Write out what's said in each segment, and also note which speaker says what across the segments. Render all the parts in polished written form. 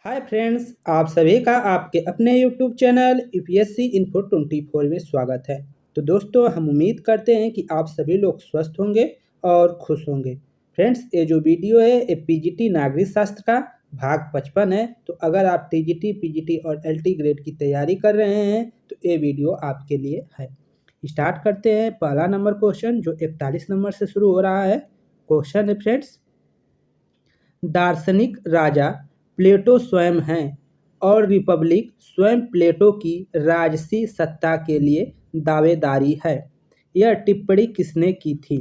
Speaker 1: Hi friends, आप सभी का आपके अपने यूट्यूब चैनल यूपीएससी इन्फो 24 में स्वागत है। तो दोस्तों, हम उम्मीद करते हैं कि आप सभी लोग स्वस्थ होंगे और खुश होंगे। फ्रेंड्स, ये जो वीडियो है ये पीजीटी नागरिक शास्त्र का भाग 55 है। तो अगर आप टीजीटी, पीजीटी और एलटी ग्रेड की तैयारी कर रहे हैं तो ये वीडियो आपके लिए है। स्टार्ट करते हैं। पहला नंबर क्वेश्चन जो 41 नंबर से शुरू हो रहा है। क्वेश्चन है फ्रेंड्स, दार्शनिक राजा प्लेटो स्वयं हैं और रिपब्लिक स्वयं प्लेटो की राजसी सत्ता के लिए दावेदारी है। यह टिप्पणी किसने की थी?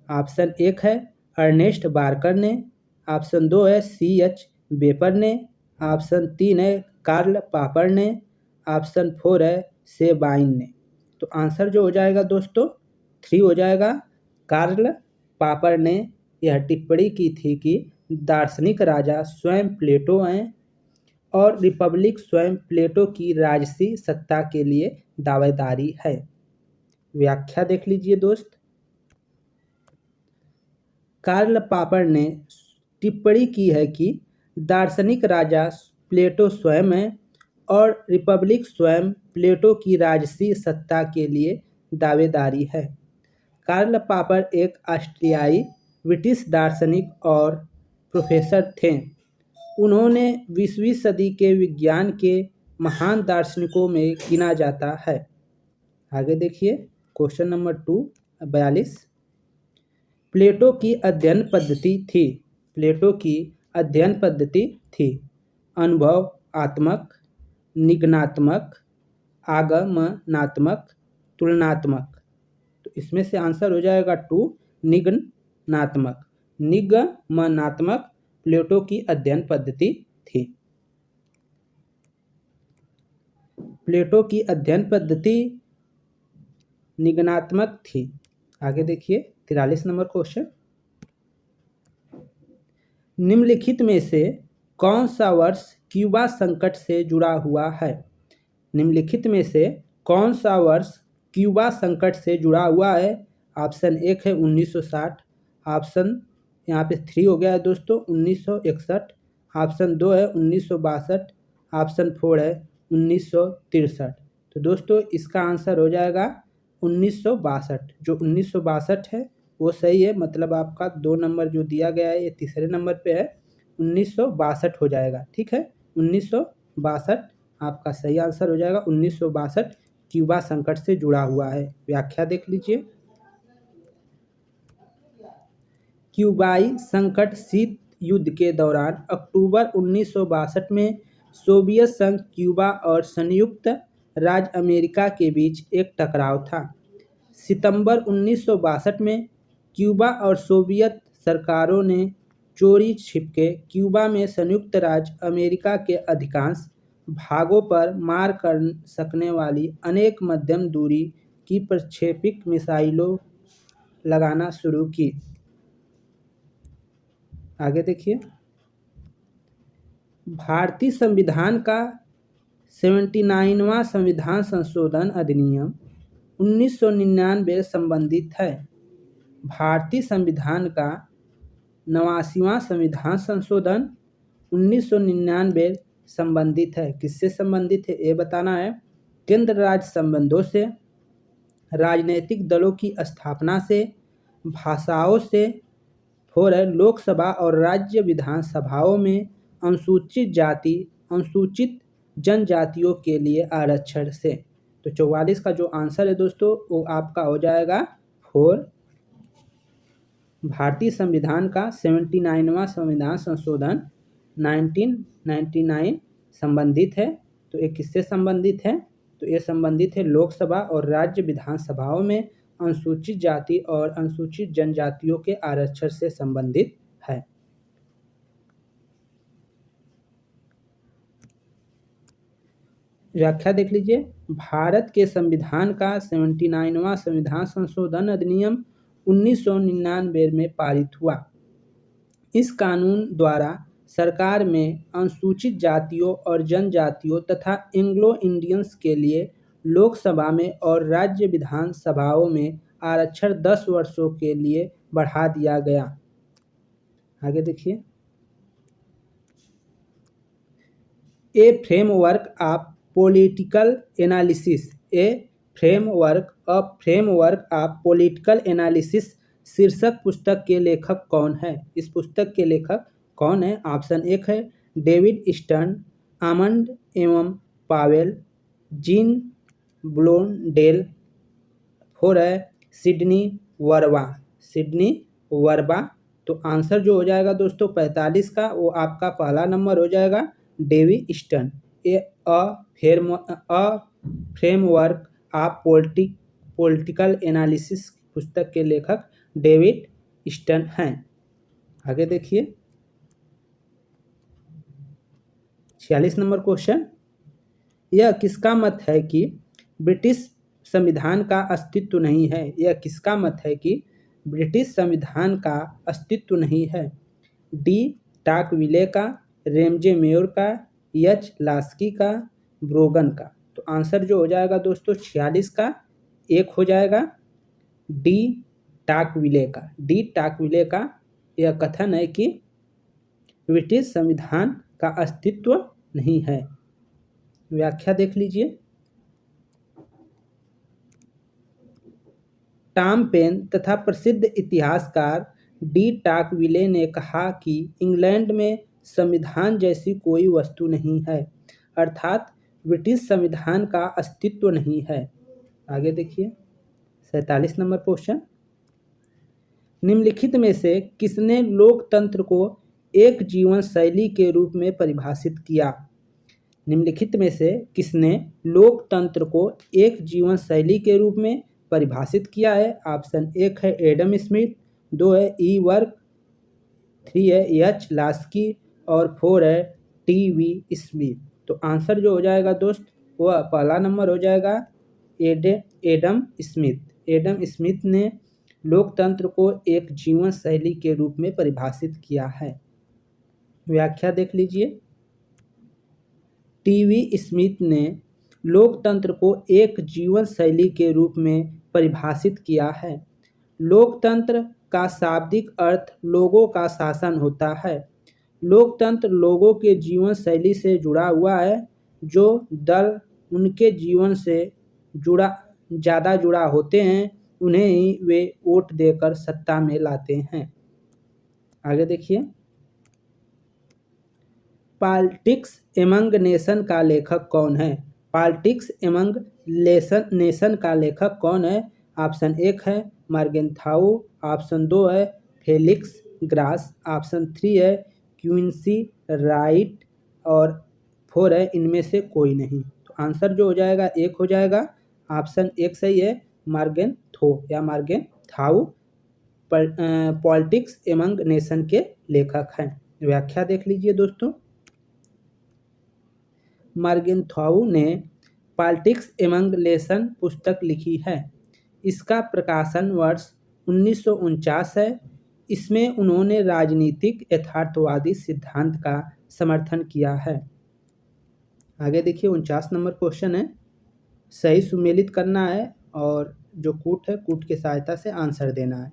Speaker 1: ऑप्शन 1 है अर्नेस्ट बार्कर ने, ऑप्शन 2 है C.H. बेपर ने, ऑप्शन 3 है कार्ल पापर ने, ऑप्शन 4 है सेबाइन ने। तो आंसर जो हो जाएगा दोस्तों 3 हो जाएगा। कार्ल पापर ने यह टिप्पणी की थी कि दार्शनिक राजा स्वयं प्लेटो हैं और रिपब्लिक स्वयं प्लेटो की राजसी सत्ता के लिए दावेदारी है। व्याख्या देख लीजिए दोस्त। कार्ल पापर ने टिप्पणी की है कि दार्शनिक राजा प्लेटो स्वयं हैं और रिपब्लिक स्वयं प्लेटो की राजसी सत्ता के लिए दावेदारी है। कार्ल पापर एक ऑस्ट्रियाई ब्रिटिश दार्शनिक और प्रोफेसर थे। उन्होंने 20वीं सदी के विज्ञान के महान दार्शनिकों में गिना जाता है। आगे देखिए क्वेश्चन नंबर 42। प्लेटो की अध्ययन पद्धति थी। प्लेटो की अध्ययन पद्धति थी अनुभव आत्मक, निगनात्मक, आगमनात्मक, तुलनात्मक। तो इसमें से आंसर हो जाएगा 2 निगनात्मक। निगमनात्मक प्लेटो की अध्ययन पद्धति थी। प्लेटो की अध्ययन पद्धति निगनात्मक थी। आगे देखिए 43 नंबर क्वेश्चन। निम्नलिखित में से कौन सा वर्ष क्यूबा संकट से जुड़ा हुआ है? निम्नलिखित में से कौन सा वर्ष क्यूबा संकट से जुड़ा हुआ है? ऑप्शन 1 है 1960, ऑप्शन यहाँ पे 3 हो गया है दोस्तों 1961, ऑप्शन 2 है 1962, ऑप्शन 4 है 1963। तो दोस्तों इसका आंसर हो जाएगा 1962। जो 1962 है वो सही है, मतलब आपका 2 नंबर जो दिया गया है ये तीसरे नंबर पे है, 1962 हो जाएगा। ठीक है, 1962 आपका सही आंसर हो जाएगा। 1962 क्यूबा संकट से जुड़ा हुआ है। व्याख्या देख लीजिए। क्यूबाई संकट शीत युद्ध के दौरान अक्टूबर 1962 में सोवियत संघ, क्यूबा और संयुक्त राज्य अमेरिका के बीच एक टकराव था। सितंबर 1962 में क्यूबा और सोवियत सरकारों ने चोरी छिपके क्यूबा में संयुक्त राज्य अमेरिका के अधिकांश भागों पर मार कर सकने वाली अनेक मध्यम दूरी की प्रक्षेपित मिसाइलों लगाना शुरू की। आगे देखिए। भारतीय संविधान का 79वां संविधान संशोधन अधिनियम 1999 संबंधित है। भारतीय संविधान का 89वां संविधान संशोधन 1999 संबंधित है। किससे संबंधित है ये बताना है। केंद्र राज्य संबंधों से, राजनीतिक दलों की स्थापना से, भाषाओं से, और लोकसभा और राज्य विधानसभाओं में अनुसूचित जाति, अनुसूचित जनजातियों के लिए आरक्षण से। तो 44 का जो आंसर है दोस्तों वो आपका हो जाएगा 4। भारतीय संविधान का 79वां संविधान संशोधन 1999 संबंधित है। तो ये किससे संबंधित है? तो ये संबंधित है लोकसभा और राज्य विधानसभाओं में अनुसूचित जाति और अनुसूचित जनजातियों के आरक्षण से संबंधित है। व्याख्या देख लीजिए। भारत के संविधान का 79वां संविधान संशोधन अधिनियम 1999 में पारित हुआ। इस कानून द्वारा सरकार में अनुसूचित जातियों और जनजातियों तथा एंग्लो इंडियंस के लिए लोकसभा में और राज्य विधानसभाओं में आरक्षण 10 वर्षों के लिए बढ़ा दिया गया। आगे देखिए। A framework of political analysis, a framework of political analysis शीर्षक पुस्तक के लेखक कौन है? इस पुस्तक के लेखक कौन है? ऑप्शन एक है डेविड स्टर्न, आमंड एवं पावेल, जीन ब्लोंडेल, फोर है सिडनी वर्बा, सिडनी वर्बा। तो आंसर जो हो जाएगा दोस्तों 45 का, वो आपका पहला नंबर हो जाएगा David stern. A framework of political analysis पुस्तक के लेखक डेविड स्टर्न हैं। आगे देखिए 46 नंबर क्वेश्चन, यह किसका मत है कि ब्रिटिश संविधान का अस्तित्व नहीं है? यह किसका मत है कि ब्रिटिश संविधान का अस्तित्व नहीं है? डी टाकविले का, रेमजे मेयर का, एच लास्की का, ब्रोगन का। तो आंसर जो हो जाएगा दोस्तों 46 का एक हो जाएगा डी टाकविले का। डी टाकविले का यह कथन है कि ब्रिटिश संविधान का अस्तित्व नहीं है। व्याख्या देख लीजिए। टॉम पेन तथा प्रसिद्ध इतिहासकार डी टाकविले ने कहा कि इंग्लैंड में संविधान जैसी कोई वस्तु नहीं है, अर्थात ब्रिटिश संविधान का अस्तित्व नहीं है। आगे देखिए 47 नंबर क्वेश्चन, निम्नलिखित में से किसने लोकतंत्र को एक जीवन शैली के रूप में परिभाषित किया? निम्नलिखित में से किसने लोकतंत्र को एक जीवन शैली के रूप में परिभाषित किया है? ऑप्शन एक है एडम स्मिथ, दो है ई वर्क, थ्री है एच लास्की और फोर है टी वी स्मिथ। तो आंसर जो हो जाएगा दोस्त वह पहला नंबर हो जाएगा एडम स्मिथ। एडम स्मिथ ने लोकतंत्र को एक जीवन शैली के रूप में परिभाषित किया है। व्याख्या देख लीजिए। टी.वी. स्मिथ ने लोकतंत्र को एक जीवन शैली के रूप में परिभाषित किया है। लोकतंत्र का शाब्दिक अर्थ लोगों का शासन होता है। लोकतंत्र लोगों के जीवन शैली से जुड़ा हुआ है। जो दल उनके जीवन से ज़्यादा जुड़ा होते हैं उन्हें ही वे वोट देकर सत्ता में लाते हैं। आगे देखिए, पॉलिटिक्स एमंग नेशन का लेखक कौन है? पॉलिटिक्स एमंग नेशन का लेखक कौन है? ऑप्शन एक है मार्गेंथाउ, ऑप्शन दो है फेलिक्स ग्रास, ऑप्शन थ्री है क्विंसी राइट और फोर है इनमें से कोई नहीं। तो आंसर जो हो जाएगा एक हो जाएगा, ऑप्शन एक सही है मार्गेंथो या मार्गेंथाउ पॉलिटिक्स एमंग नेशन के लेखक हैं। व्याख्या देख लीजिए दोस्तों। मार्गेंथाउ ने पॉलिटिक्स एमंग नेशन पुस्तक लिखी है। इसका प्रकाशन वर्ष 1949 है। इसमें उन्होंने राजनीतिक यथार्थवादी सिद्धांत का समर्थन किया है। आगे देखिए 49 नंबर क्वेश्चन है, सही सुमेलित करना है और जो कूट है कूट की सहायता से आंसर देना है।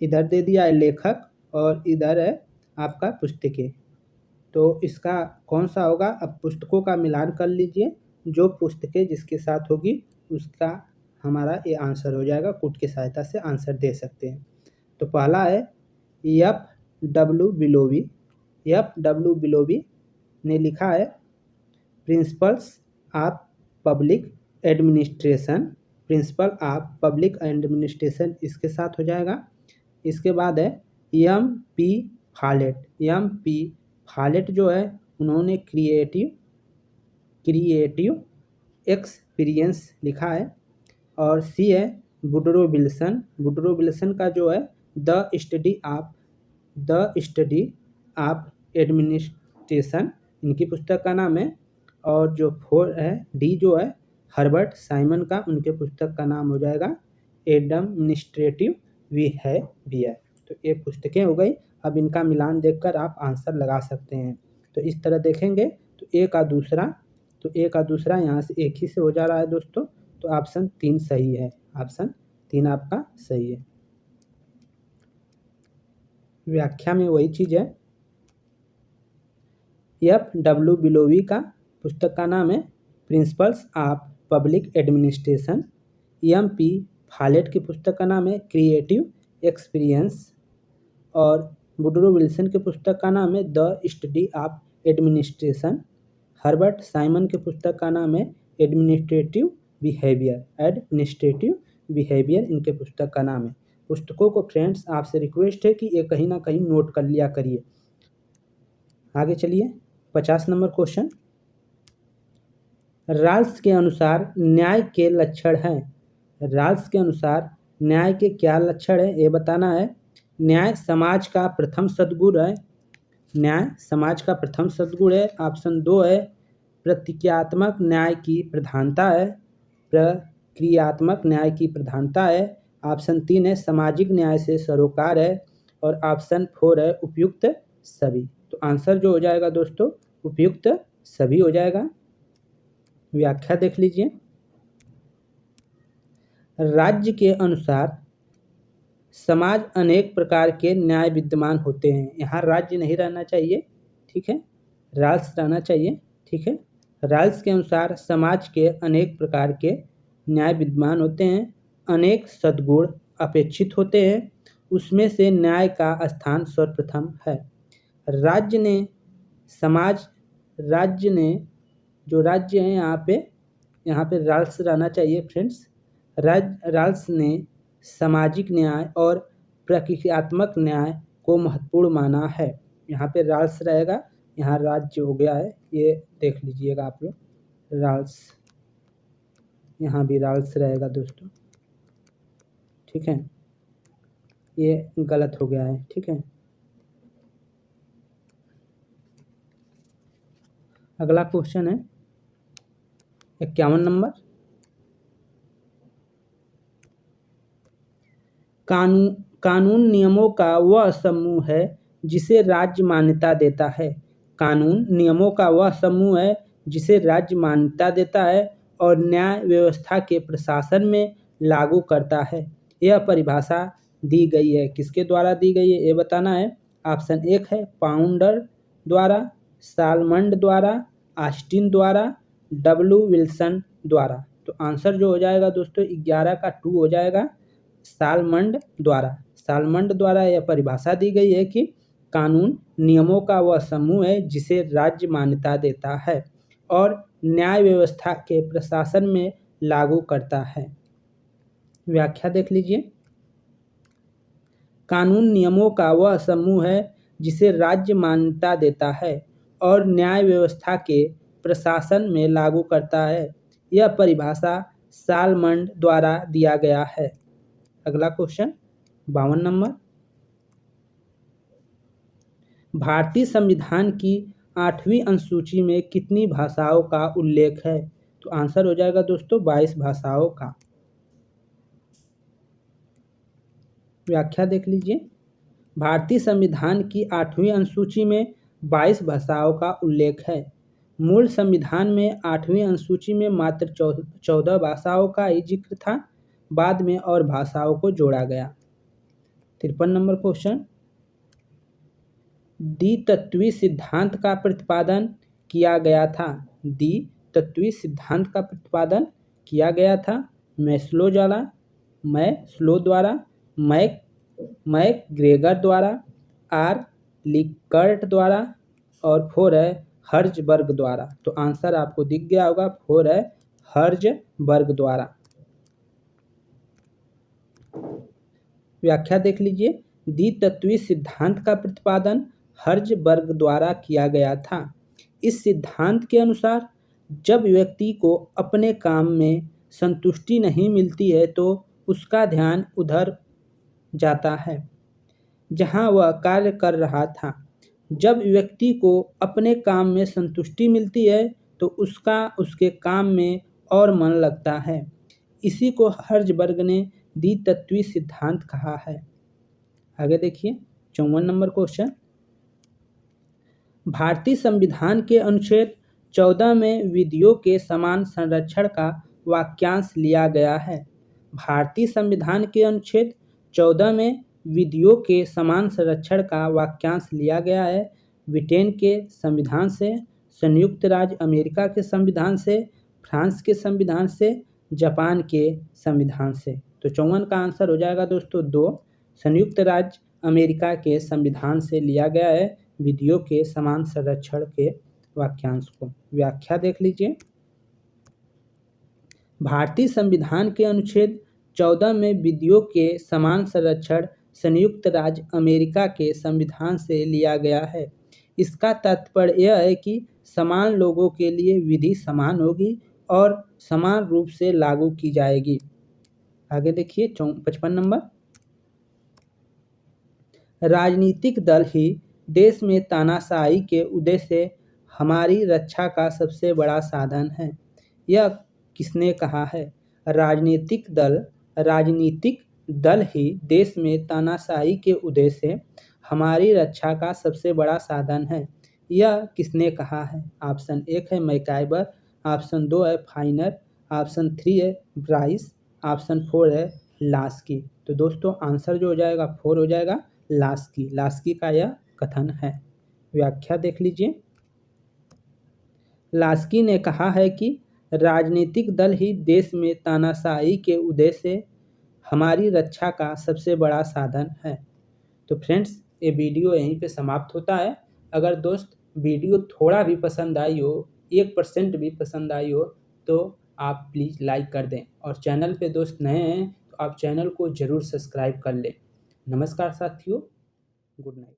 Speaker 1: इधर दे दिया है लेखक और इधर है आपका पुस्तकें, तो इसका कौन सा होगा? अब पुस्तकों का मिलान कर लीजिए, जो पुस्तकें जिसके साथ होगी उसका हमारा ये आंसर हो जाएगा। कूट की सहायता से आंसर दे सकते हैं। तो पहला है एफ डब्ल्यू बिलोवी। एफ डब्ल्यू बिलोवी ने लिखा है principles of public administration. Principle of public administration इसके साथ हो जाएगा। इसके बाद है M P Follett. M P Follett जो है उन्होंने क्रिएटिव एक्सपीरियंस लिखा है। और सी है वुडरो विल्सन। वुडरो विल्सन का जो है द स्टडी ऑफ एडमिनिस्ट्रेशन इनकी पुस्तक का नाम है। और जो फोर है डी जो है हर्बर्ट साइमन का, उनके पुस्तक का नाम हो जाएगा एडमिनिस्ट्रेटिव बिहेवियर। तो ये पुस्तकें हो गई। अब इनका मिलान देखकर आप आंसर लगा सकते हैं। तो इस तरह देखेंगे तो ए का दूसरा यहाँ से एक ही से हो जा रहा है दोस्तों। तो ऑप्शन 3 सही है। ऑप्शन 3 आपका सही है। व्याख्या में वही चीज़ है। F.W. बिलोवी का पुस्तक का नाम है principles of public administration. M.P. Follett की पुस्तक का नाम है क्रिएटिव एक्सपीरियंस। और वुडरो विल्सन की पुस्तक का नाम है the study of administration. Herbert Simon की पुस्तक का नाम है एडमिनिस्ट्रेटिव बिहेवियर इनके पुस्तक का नाम है। पुस्तकों को फ्रेंड्स आपसे रिक्वेस्ट है कि ये कहीं ना कहीं नोट कर लिया करिए। आगे चलिए 50 नंबर क्वेश्चन। राल्स के अनुसार न्याय के लक्षण हैं। राल्स के अनुसार न्याय के क्या लक्षण है ये बताना है। न्याय समाज का प्रथम सद्गुण है। न्याय समाज का प्रथम सद्गुण है। ऑप्शन 2 है प्रक्रियात्मक न्याय की प्रधानता है। प्रक्रियात्मक न्याय की प्रधानता है। ऑप्शन 3 है सामाजिक न्याय से सरोकार है। और ऑप्शन 4 है उपयुक्त सभी। तो आंसर जो हो जाएगा दोस्तों उपयुक्त सभी हो जाएगा। व्याख्या देख लीजिए। राज्य के अनुसार समाज अनेक प्रकार के न्याय विद्यमान होते हैं। यहाँ राज्य नहीं रहना चाहिए, ठीक है, राल्स रहना चाहिए, ठीक है। राल्स के अनुसार समाज के अनेक प्रकार के न्याय विद्यमान होते हैं। अनेक सद्गुण अपेक्षित होते हैं, उसमें से न्याय का स्थान सर्वप्रथम है। राज्य ने जो राज्य है यहाँ पे राल्स रहना चाहिए फ्रेंड्स। राल्स ने सामाजिक न्याय और प्रक्रियात्मक न्याय को महत्वपूर्ण माना है। यहाँ पे राल्स रहेगा, यहाँ राज्य हो गया है, ये देख लीजिएगा आप लोग, राल्स, यहाँ भी राल्स रहेगा दोस्तों, ठीक है, ये गलत हो गया है, ठीक है। अगला क्वेश्चन है 51 नंबर। कानून नियमों का वह समूह है जिसे राज्य मान्यता देता है। कानून नियमों का वह समूह है जिसे राज्य मान्यता देता है और न्याय व्यवस्था के प्रशासन में लागू करता है। यह परिभाषा दी गई है, किसके द्वारा दी गई है ये बताना है। ऑप्शन 1 है पाउंडर द्वारा, सालमंड द्वारा, ऑस्टिन द्वारा, W. विल्सन द्वारा। तो आंसर जो हो जाएगा दोस्तों 11 का 2 हो जाएगा, सालमंड द्वारा। सालमंड द्वारा यह परिभाषा दी गई है कि कानून नियमों का वह समूह है जिसे राज्य मान्यता देता है और न्याय व्यवस्था के प्रशासन में लागू करता है। व्याख्या देख लीजिए। कानून नियमों का वह समूह है जिसे राज्य मान्यता देता है और न्याय व्यवस्था के प्रशासन में लागू करता है। यह परिभाषा सालमंड द्वारा दिया गया है। अगला क्वेश्चन 52 नंबर। भारतीय संविधान की 8वीं अनुसूची में कितनी भाषाओं का उल्लेख है? तो आंसर हो जाएगा दोस्तों 22 भाषाओं का। व्याख्या देख लीजिए। भारतीय संविधान की 8वीं अनुसूची में 22 भाषाओं का उल्लेख है। मूल संविधान में 8वीं अनुसूची में मात्र 14 भाषाओं का ही जिक्र था, बाद में और भाषाओं को जोड़ा गया। 53 नंबर क्वेश्चन। द्वितत्वीय सिद्धांत का प्रतिपादन किया गया था। द्वितत्वीय सिद्धांत का प्रतिपादन किया गया था मैस्लो द्वारा, मैकग्रेगर द्वारा, R. लिकर्ट द्वारा और 4 है हर्जबर्ग द्वारा। तो आंसर आपको दिख गया होगा, 4 है हर्जबर्ग द्वारा। व्याख्या देख लीजिए। द्वितत्वीय सिद्धांत का प्रतिपादन हर्जबर्ग द्वारा किया गया था। इस सिद्धांत के अनुसार जब व्यक्ति को अपने काम में संतुष्टि नहीं मिलती है तो उसका ध्यान उधर जाता है जहां वह कार्य कर रहा था। जब व्यक्ति को अपने काम में संतुष्टि मिलती है तो उसके काम में और मन लगता है। इसी को हर्जबर्ग ने द्वितत्वीय सिद्धांत कहा है। आगे देखिए 54 नंबर क्वेश्चन। भारतीय संविधान के अनुच्छेद 14 में विधियों के समान संरक्षण का वाक्यांश लिया गया है। भारतीय संविधान के अनुच्छेद 14 में विधियों के समान संरक्षण का वाक्यांश लिया गया है। ब्रिटेन के संविधान से, संयुक्त राज्य अमेरिका के संविधान से, फ्रांस के संविधान से, जापान के संविधान से। तो 54 का आंसर हो जाएगा दोस्तों 2। संयुक्त राज्य अमेरिका के संविधान से लिया गया है विधियों के समान संरक्षण के वाक्यांश को। व्याख्या देख लीजिए। भारतीय संविधान के अनुच्छेद 14 में विधियों के समान संरक्षण संयुक्त राज्य अमेरिका के संविधान से लिया गया है। इसका तात्पर्य यह है कि समान लोगों के लिए विधि समान होगी और समान रूप से लागू की जाएगी। आगे देखिए 55 नंबर। राजनीतिक दल ही देश में तानाशाही के उदय से हमारी रक्षा का सबसे बड़ा साधन है। यह किसने कहा है? राजनीतिक दल ही देश में तानाशाही के उदय से हमारी रक्षा का सबसे बड़ा साधन है। यह किसने कहा है? ऑप्शन 1 है मैकाइवर, ऑप्शन 2 है फाइनर, ऑप्शन 3 है ब्राइस, ऑप्शन 4 है लास्की। तो दोस्तों आंसर जो हो जाएगा 4 हो जाएगा लास्की का यह कथन है। व्याख्या देख लीजिए। लास्की ने कहा है कि राजनीतिक दल ही देश में तानाशाही के उदय से हमारी रक्षा का सबसे बड़ा साधन है। तो फ्रेंड्स ये वीडियो यहीं पे समाप्त होता है। अगर दोस्त वीडियो थोड़ा भी पसंद आई हो, 1% भी पसंद आई हो, तो आप प्लीज़ लाइक कर दें और चैनल पे दोस्त नए हैं तो आप चैनल को ज़रूर सब्सक्राइब कर लें। नमस्कार साथियों, गुड नाइट।